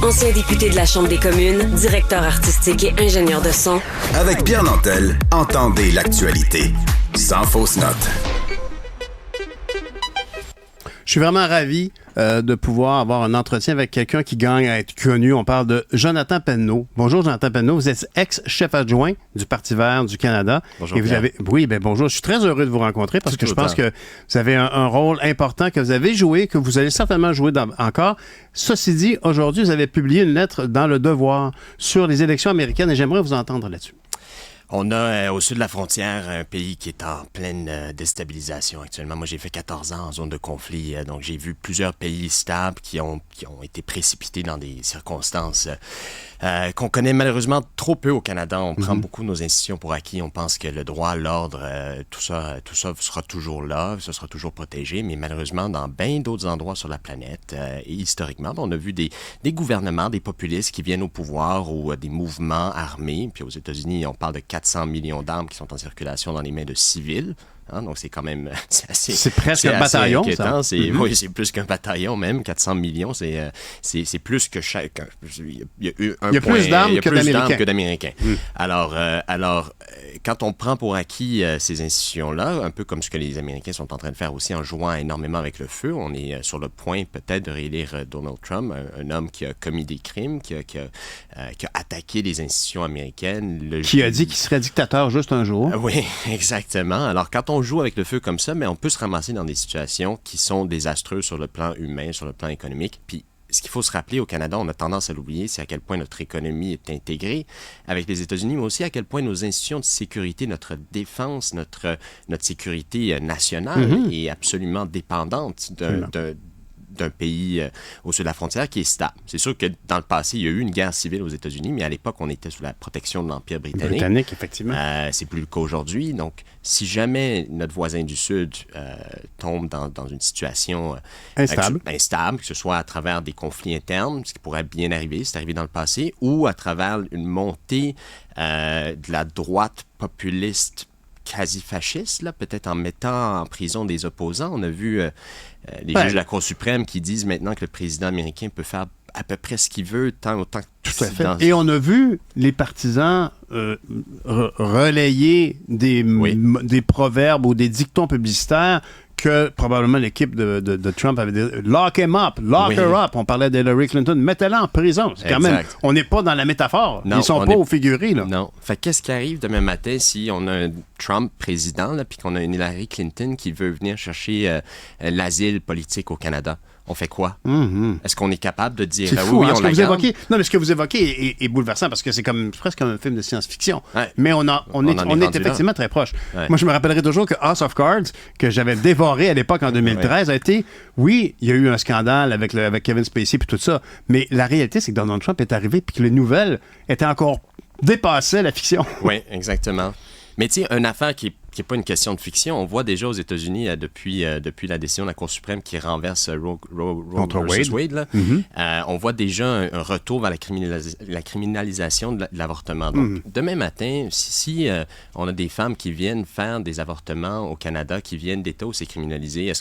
Ancien député de la Chambre des communes, directeur artistique et ingénieur de son. Avec Pierre Nantel, entendez l'actualité. Sans fausse note. Je suis vraiment ravi de pouvoir avoir un entretien avec quelqu'un qui gagne à être connu. On parle de Jonathan Penneau. Bonjour, Jonathan Penneau. Vous êtes ex-chef adjoint du Parti vert du Canada. Bonjour, et vous avez... Oui, bien bonjour. Je suis très heureux de vous rencontrer parce que je pense que vous avez un rôle important que vous avez joué, que vous allez certainement jouer encore. Ceci dit, aujourd'hui, vous avez publié une lettre dans Le Devoir sur les élections américaines et j'aimerais vous entendre là-dessus. On a au sud de la frontière un pays qui est en pleine déstabilisation actuellement. Moi, j'ai fait 14 ans en zone de conflit, donc j'ai vu plusieurs pays stables qui ont été précipités dans des circonstances qu'on connaît malheureusement trop peu au Canada. On prend beaucoup nos institutions pour acquis. On pense que le droit, l'ordre, tout ça sera toujours là, ça sera toujours protégé. Mais malheureusement, dans bien d'autres endroits sur la planète, et historiquement, on a vu des gouvernements, des populistes qui viennent au pouvoir ou des mouvements armés. Puis aux États-Unis, on parle de 400 millions d'armes qui sont en circulation dans les mains de civils. Hein, donc, c'est quand même c'est presque un bataillon, inquiétant. Oui, c'est plus qu'un bataillon même. 400 millions, c'est plus que chaque... Il y a plus d'armes que d'Américains. Alors, quand on prend pour acquis ces institutions-là, un peu comme ce que les Américains sont en train de faire aussi en jouant énormément avec le feu, on est sur le point peut-être de réélire Donald Trump, un homme qui a commis des crimes, qui a attaqué les institutions américaines. Qui a dit qu'il serait dictateur juste un jour. Oui, exactement. Alors, quand on joue avec le feu comme ça, mais on peut se ramasser dans des situations qui sont désastreuses sur le plan humain, sur le plan économique. Puis, ce qu'il faut se rappeler au Canada, on a tendance à l'oublier, c'est à quel point notre économie est intégrée avec les États-Unis, mais aussi à quel point nos institutions de sécurité, notre défense, notre sécurité nationale est absolument dépendante d'un pays au sud de la frontière qui est stable. C'est sûr que dans le passé, il y a eu une guerre civile aux États-Unis, mais à l'époque, on était sous la protection de l'Empire britannique. Effectivement. C'est plus le cas aujourd'hui. Donc, si jamais notre voisin du Sud tombe dans une situation instable, que ce soit à travers des conflits internes, ce qui pourrait bien arriver, c'est arrivé dans le passé, ou à travers une montée de la droite populiste quasi-fasciste, là, peut-être en mettant en prison des opposants. On a vu les juges de la Cour suprême qui disent maintenant que le président américain peut faire à peu près ce qu'il veut, tant autant que... Tout à fait. Et on a vu les partisans relayer des proverbes ou des dictons publicitaires que probablement l'équipe de Trump avait dit « Lock him up, lock her up ». On parlait d'Hillary Clinton. Mettez-la en prison. C'est quand même, on n'est pas dans la métaphore. Ils sont pas au figuré. Là. Non. Fait qu'est-ce qui arrive demain matin si on a un Trump président puis qu'on a une Hillary Clinton qui veut venir chercher l'asile politique au Canada? On fait quoi? Est-ce qu'on est capable de dire fou, on la garde? Non, mais ce que vous évoquez est bouleversant parce que c'est presque comme un film de science-fiction. Ouais. Mais on est effectivement très proche. Ouais. Moi, je me rappellerai toujours que House of Cards, que j'avais dévoré à l'époque en 2013, a été, oui, il y a eu un scandale avec Kevin Spacey et tout ça, mais la réalité, c'est que Donald Trump est arrivé et que les nouvelles étaient encore dépassaient la fiction. Oui, exactement. Mais tu sais, une affaire qui n'est pas une question de fiction, on voit déjà aux États-Unis, depuis la décision de la Cour suprême qui renverse Roe versus Wade, là, on voit déjà un retour vers la criminalisation de l'avortement. Donc, demain matin, si on a des femmes qui viennent faire des avortements au Canada, qui viennent d'États où c'est criminalisé,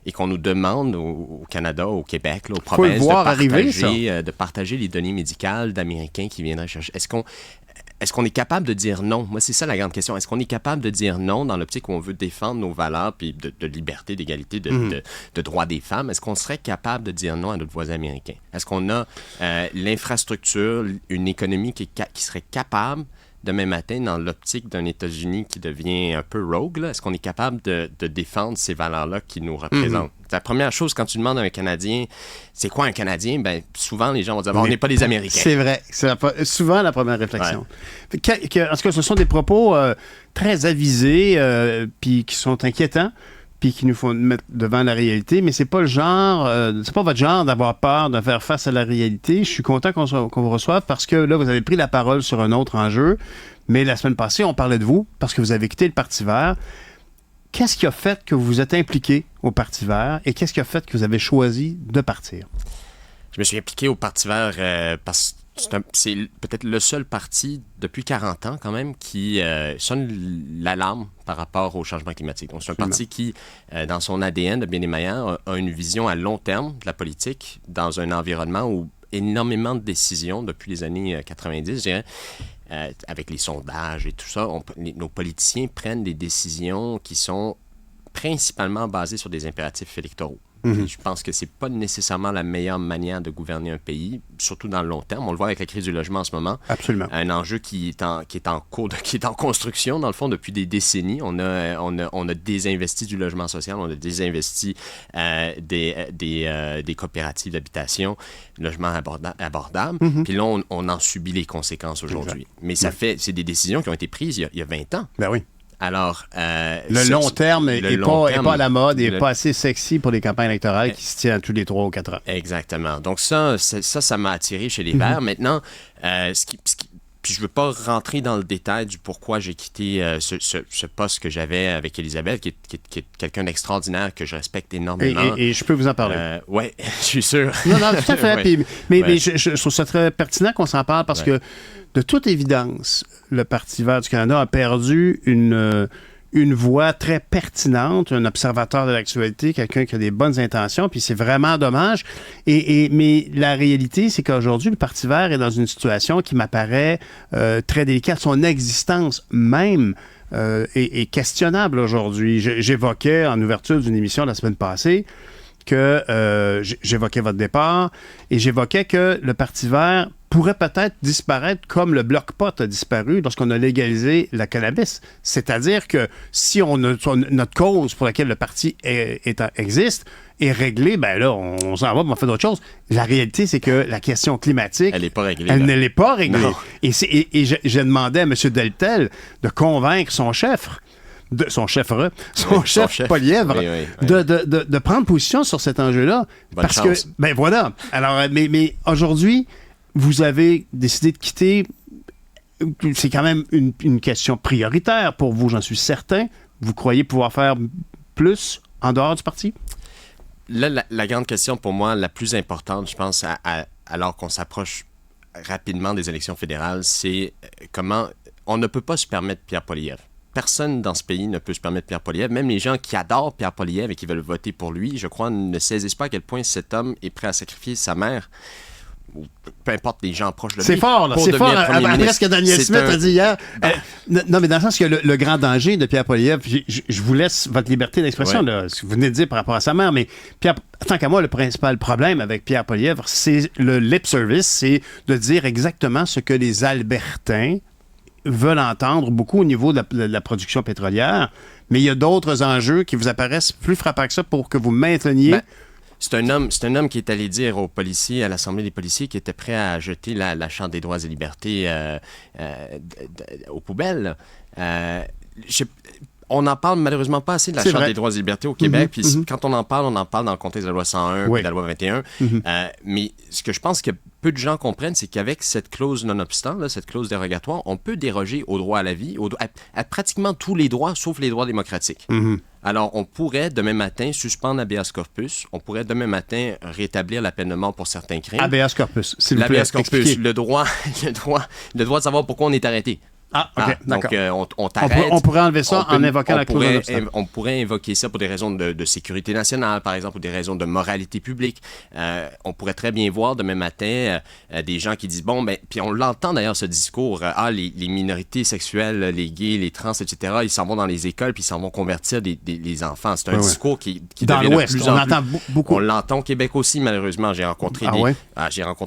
et qu'on nous demande au Canada, au Québec, là, aux provinces, de partager les données médicales d'Américains qui viendraient chercher... Est-ce qu'on est capable de dire non? Moi, c'est ça la grande question. Est-ce qu'on est capable de dire non dans l'optique où on veut défendre nos valeurs puis de liberté, d'égalité, de droits des femmes? Est-ce qu'on serait capable de dire non à notre voisin américain? Est-ce qu'on a l'infrastructure, une économie qui serait capable demain matin dans l'optique d'un États-Unis qui devient un peu rogue? Là? Est-ce qu'on est capable de défendre ces valeurs-là qui nous représentent? La première chose, quand tu demandes à un Canadien, c'est quoi un Canadien? Ben, souvent, les gens vont dire, on n'est pas des Américains. C'est vrai. C'est souvent la première réflexion. Ouais. En tout cas, ce sont des propos très avisés puis qui sont inquiétants puis qui nous font mettre devant la réalité, mais c'est pas le genre, c'est pas votre genre d'avoir peur de faire face à la réalité. Je suis content qu'on vous reçoive parce que là, vous avez pris la parole sur un autre enjeu, mais la semaine passée, on parlait de vous parce que vous avez quitté le Parti vert. Qu'est-ce qui a fait que vous vous êtes impliqué au Parti vert et qu'est-ce qui a fait que vous avez choisi de partir? Je me suis impliqué au Parti vert parce que c'est peut-être le seul parti depuis 40 ans quand même qui sonne l'alarme par rapport au changement climatique. Donc, c'est un parti qui, dans son ADN de bien des manières, a une vision à long terme de la politique dans un environnement où énormément de décisions depuis les années 90, je dirais. Avec les sondages et tout ça, nos politiciens prennent des décisions qui sont principalement basées sur des impératifs électoraux. Je pense que c'est pas nécessairement la meilleure manière de gouverner un pays, surtout dans le long terme. On le voit avec la crise du logement en ce moment. Absolument. Un enjeu qui est en construction, dans le fond, depuis des décennies. On a désinvesti du logement social, on a désinvesti des coopératives d'habitation, logements abordables. Puis là, on en subit les conséquences aujourd'hui. Mais c'est des décisions qui ont été prises il y a 20 ans. Ben oui. Alors, le long terme n'est pas à la mode, n'est pas assez sexy pour les campagnes électorales qui se tiennent tous les 3 ou 4 ans. Exactement. Donc ça m'a attiré chez les Verts. Maintenant, puis je ne veux pas rentrer dans le détail du pourquoi j'ai quitté ce poste que j'avais avec Elisabeth, qui est quelqu'un d'extraordinaire, que je respecte énormément. Et je peux vous en parler. Oui, je suis sûr. Non, tout à fait. Ouais. Puis, mais je trouve ça très pertinent qu'on s'en parle parce que, de toute évidence, le Parti vert du Canada a perdu une voix très pertinente, un observateur de l'actualité, quelqu'un qui a des bonnes intentions, puis c'est vraiment dommage. Mais la réalité, c'est qu'aujourd'hui, le Parti vert est dans une situation qui m'apparaît très délicate. Son existence même est questionnable aujourd'hui. J'évoquais en ouverture d'une émission la semaine passée que j'évoquais votre départ et j'évoquais que le Parti vert pourrait peut-être disparaître comme le Bloc-Pot a disparu lorsqu'on a légalisé la cannabis. C'est-à-dire que si notre cause pour laquelle le parti existe est réglée, ben là, on s'en va, on fait d'autres choses. La réalité, c'est que la question climatique... Elle n'est pas réglée. Elle ne l'est pas réglée. Non. Et j'ai demandé à M. Deltel de convaincre son chef... son chef Poilievre, oui. de prendre position sur cet enjeu-là. Bonne parce chance. que, ben voilà. Alors, mais aujourd'hui, vous avez décidé de quitter. C'est quand même une question prioritaire pour vous, j'en suis certain. Vous croyez pouvoir faire plus en dehors du parti? Là, la grande question pour moi, la plus importante, je pense, alors qu'on s'approche rapidement des élections fédérales, c'est comment on ne peut pas se permettre Pierre Poilievre. Personne dans ce pays ne peut se permettre Pierre Poilievre. Même les gens qui adorent Pierre Poilievre et qui veulent voter pour lui, je crois, ne saisissent pas à quel point cet homme est prêt à sacrifier sa mère, ou peu importe les gens proches de lui. C'est fort, là. C'est fort. Après ce que Daniel Smith a dit hier. Non, mais dans le sens que le grand danger de Pierre Poilievre, je vous laisse votre liberté d'expression, là, ce que vous venez de dire par rapport à sa mère, mais tant qu'à moi, le principal problème avec Pierre Poilievre, c'est le lip service, c'est de dire exactement ce que les Albertains veulent entendre beaucoup au niveau de la production pétrolière, mais il y a d'autres enjeux qui vous apparaissent plus frappants que ça pour que vous mainteniez... C'est un homme qui est allé dire aux policiers, à l'Assemblée des policiers, qui était prêt à jeter la Charte des droits et libertés aux poubelles. On n'en parle malheureusement pas assez de la Charte des droits et libertés au Québec. Puis quand on en parle dans le contexte de la loi 101 et de la loi 21. Mais ce que je pense que peu de gens comprennent, c'est qu'avec cette clause non-obstant, là, cette clause dérogatoire, on peut déroger au droit à la vie, à pratiquement tous les droits, sauf les droits démocratiques. Alors, on pourrait, demain matin, suspendre habeas corpus. On pourrait, demain matin, rétablir la peine de mort pour certains crimes. Habeas corpus, s'il vous plaît. Habeas corpus, le droit de savoir pourquoi on est arrêté. OK, d'accord. Donc, on t'arrête. On pourrait enlever ça en invoquant la clause non-obstant. On pourrait invoquer ça pour des raisons de sécurité nationale, par exemple, ou des raisons de moralité publique. On pourrait très bien voir demain matin des gens qui disent, puis on l'entend d'ailleurs, ce discours, les minorités sexuelles, les gays, les trans, etc., ils s'en vont dans les écoles, puis ils s'en vont convertir les enfants. C'est un discours qui dans devient l'Ouest, de plus on en l'entend plus. beaucoup. On l'entend au Québec aussi, malheureusement. J'ai rencontré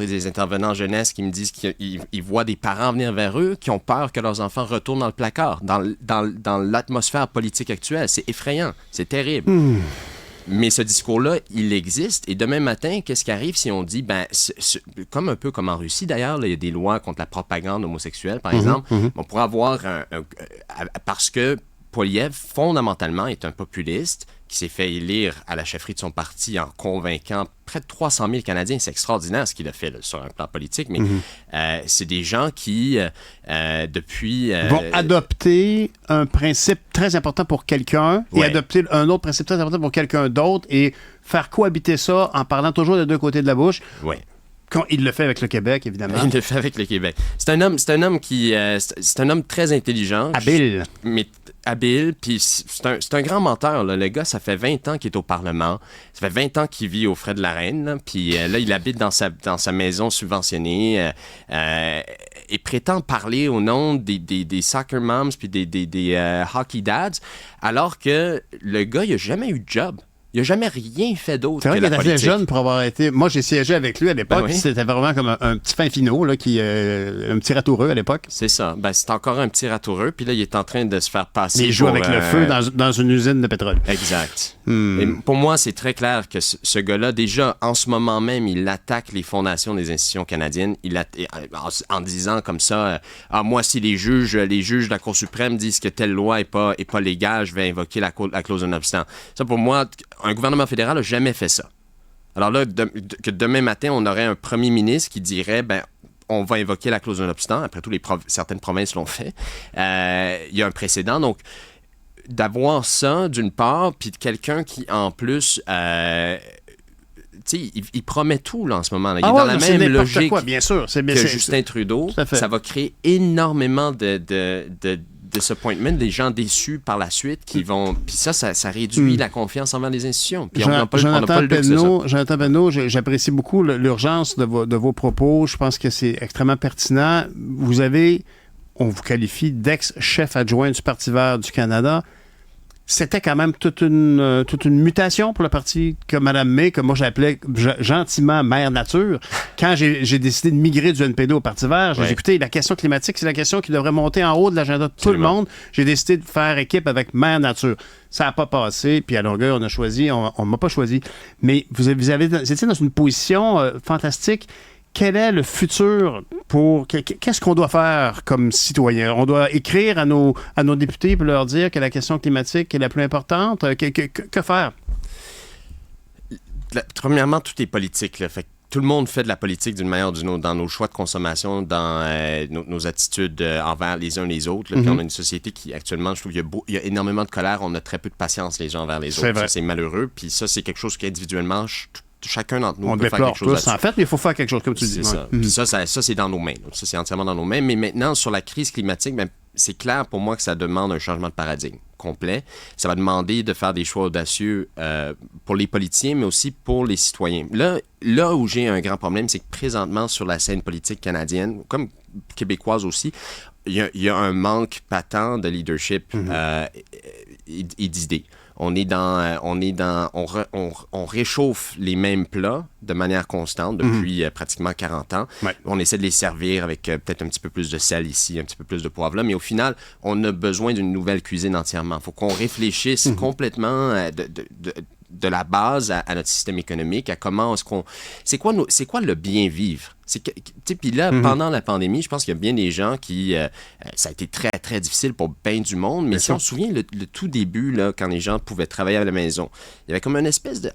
des intervenants jeunesse qui me disent qu'ils voient des parents venir vers eux qui ont peur que leurs enfants retournent dans le placard, dans l'atmosphère politique actuelle. C'est effrayant, c'est terrible. Mais ce discours-là, il existe. Et demain matin, qu'est-ce qui arrive si on dit, un peu comme en Russie d'ailleurs, il y a des lois contre la propagande homosexuelle, par exemple. On pourrait avoir parce que Poilievre, fondamentalement, est un populiste qui s'est fait élire à la chefferie de son parti en convainquant près de 300 000 Canadiens. C'est extraordinaire ce qu'il a fait là, sur un plan politique, mais c'est des gens qui, depuis... vont adopter un principe très important pour quelqu'un et adopter un autre principe très important pour quelqu'un d'autre et faire cohabiter ça en parlant toujours des deux côtés de la bouche. Oui. Il le fait avec le Québec, évidemment. Il le fait avec le Québec. C'est un homme qui... c'est un homme très intelligent. Habile. Mais habile, puis c'est un grand menteur. Là. Le gars, ça fait 20 ans qu'il est au Parlement. Ça fait 20 ans qu'il vit aux frais de la reine. Là. Puis là, il habite dans sa maison subventionnée et prétend parler au nom des soccer moms puis des hockey dads, alors que le gars, il n'a jamais eu de job. Il n'a jamais rien fait d'autre que la politique. C'est vrai qu'il était jeune pour avoir été... Moi, j'ai siégé avec lui à l'époque. Ben oui. C'était vraiment comme un petit fin finot, là, un petit ratoureux à l'époque. C'est ça. Ben, c'est encore un petit ratoureux. Puis là, il est en train de se faire passer. Mais il joue avec le feu dans une usine de pétrole. Exact. Et pour moi, c'est très clair que ce gars-là, déjà, en ce moment même, il attaque les fondations des institutions canadiennes. En disant comme ça, moi, si les juges de la Cour suprême disent que telle loi n'est pas légale, je vais invoquer la clause de non-obstant. Ça, pour moi... Un gouvernement fédéral n'a jamais fait ça. Alors là, que demain matin, on aurait un premier ministre qui dirait, on va invoquer la clause de non-obstant. Après tout, certaines provinces l'ont fait. Il y a un précédent. Donc, d'avoir ça, d'une part, puis de quelqu'un qui, en plus... il promet tout là, en ce moment. Il est dans la même logique bien sûr. que Justin Trudeau. Ça va créer énormément de disappointment, des gens déçus par la suite qui vont... Puis ça réduit la confiance envers les institutions. Puis on n'a pas le luxe de ça. Jonathan Penneau, j'apprécie beaucoup l'urgence de vos propos. Je pense que c'est extrêmement pertinent. On vous qualifie d'ex-chef adjoint du Parti vert du Canada. C'était quand même toute une mutation pour le parti que Mme May, que moi j'appelais gentiment Mère Nature. Quand j'ai décidé de migrer du NPD au Parti vert, j'ai dit, écoutez, la question climatique, c'est la question qui devrait monter en haut de l'agenda de tout le monde. J'ai décidé de faire équipe avec Mère Nature. Ça n'a pas passé, puis à longueur, on ne m'a pas choisi. Mais vous étiez dans une position fantastique. Quel est le futur qu'est-ce qu'on doit faire comme citoyen? On doit écrire à nos députés pour leur dire que la question climatique est la plus importante? Que faire? Premièrement, tout est politique. Là. Fait que tout le monde fait de la politique d'une manière ou d'une autre, dans nos choix de consommation, dans nos attitudes envers les uns les autres. Là. Puis on a une société qui, actuellement, je trouve qu'il y a énormément de colère. On a très peu de patience les uns envers les autres. Ça, c'est malheureux. Puis ça, c'est quelque chose qu'individuellement, chacun d'entre nous peut faire quelque chose là-dessus. En fait, mais il faut faire quelque chose, comme tu dis. C'est ça. Puis ça, c'est dans nos mains. Donc, ça, c'est entièrement dans nos mains. Mais maintenant, sur la crise climatique, c'est clair pour moi que ça demande un changement de paradigme complet. Ça va demander de faire des choix audacieux pour les politiciens, mais aussi pour les citoyens. Là où j'ai un grand problème, c'est que présentement, sur la scène politique canadienne, comme québécoise aussi, il y a un manque patent de leadership et d'idées. On réchauffe les mêmes plats de manière constante depuis pratiquement 40 ans. Ouais. On essaie de les servir avec peut-être un petit peu plus de sel ici, un petit peu plus de poivre là, mais au final, on a besoin d'une nouvelle cuisine entièrement. Il faut qu'on réfléchisse complètement de la base à notre système économique, à comment est-ce qu'on... C'est quoi le bien vivre? Puis là, pendant la pandémie, je pense qu'il y a bien des gens qui... ça a été très, très difficile pour bien du monde, mais si on se souvient, le tout début, là, quand les gens pouvaient travailler à la maison, il y avait comme une espèce de...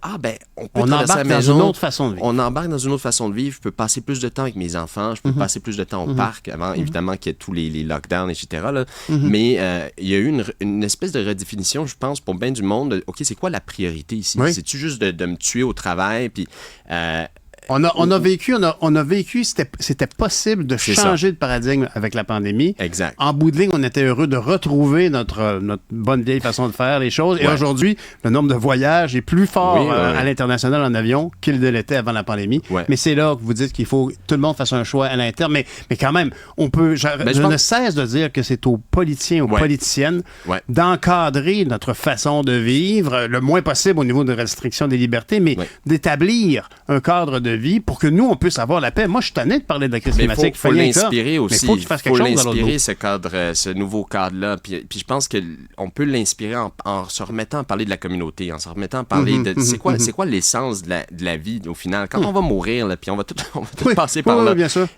on peut traverser à la maison. Dans une autre façon de vivre. On embarque dans une autre façon de vivre. Je peux passer plus de temps avec mes enfants. Je peux passer plus de temps au parc, avant, évidemment, qu'il y ait tous les lockdowns, etc. Là. Mais il y a eu une espèce de redéfinition, je pense, pour bien du monde. OK, c'est quoi la priorité ici? Oui. C'est-tu juste de me tuer au travail? Puis... On a vécu, c'était possible de changer de paradigme avec la pandémie. Exact. En bout de ligne, on était heureux de retrouver notre bonne vieille façon de faire les choses. Et aujourd'hui, le nombre de voyages est plus fort à l'international en avion qu'il ne l'était avant la pandémie. Ouais. Mais c'est là que vous dites qu'il faut que tout le monde fasse un choix à l'interne. Mais quand même, on peut. Je ne cesse de dire que c'est aux politiciens, aux politiciennes d'encadrer notre façon de vivre le moins possible au niveau de restriction des libertés, mais d'établir un cadre de vie pour que nous, on puisse avoir la paix. Moi, je suis tanné de parler de la crise climatique. Il faut l'inspirer aussi. Il faut qu'il fasse quelque chose dans l'autre ce nouveau cadre-là. Puis je pense qu'on peut l'inspirer en se remettant à parler de la communauté, en se remettant à parler de... C'est quoi l'essence de la vie, au final? Quand on va mourir, là, puis on va tout passer par là. Oui, bien sûr.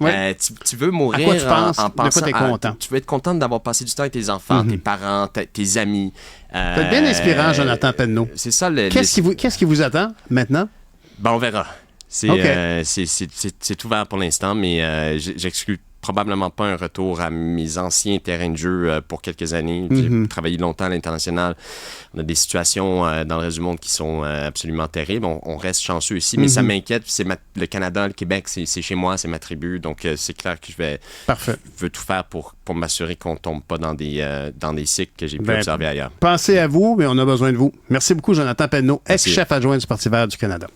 Tu veux mourir à quoi tu penses, en pensant... De quoi t'es content? Tu veux être content d'avoir passé du temps avec tes enfants, tes parents, tes amis. C'est bien inspirant, Jonathan Penneau. C'est ça. Qu'est-ce qui vous attend maintenant? On verra. C'est ouvert pour l'instant, mais j'exclus probablement pas un retour à mes anciens terrains de jeu pour quelques années. J'ai travaillé longtemps à l'international. On a des situations dans le reste du monde qui sont absolument terribles. On reste chanceux ici, mais ça m'inquiète. Le Canada, le Québec, c'est chez moi, c'est ma tribu. Donc, c'est clair que je veux tout faire pour m'assurer qu'on ne tombe pas dans des cycles que j'ai pu observer ailleurs. Pensez à vous, mais on a besoin de vous. Merci beaucoup, Jonathan Penneau, ex-chef adjoint du Parti vert du Canada.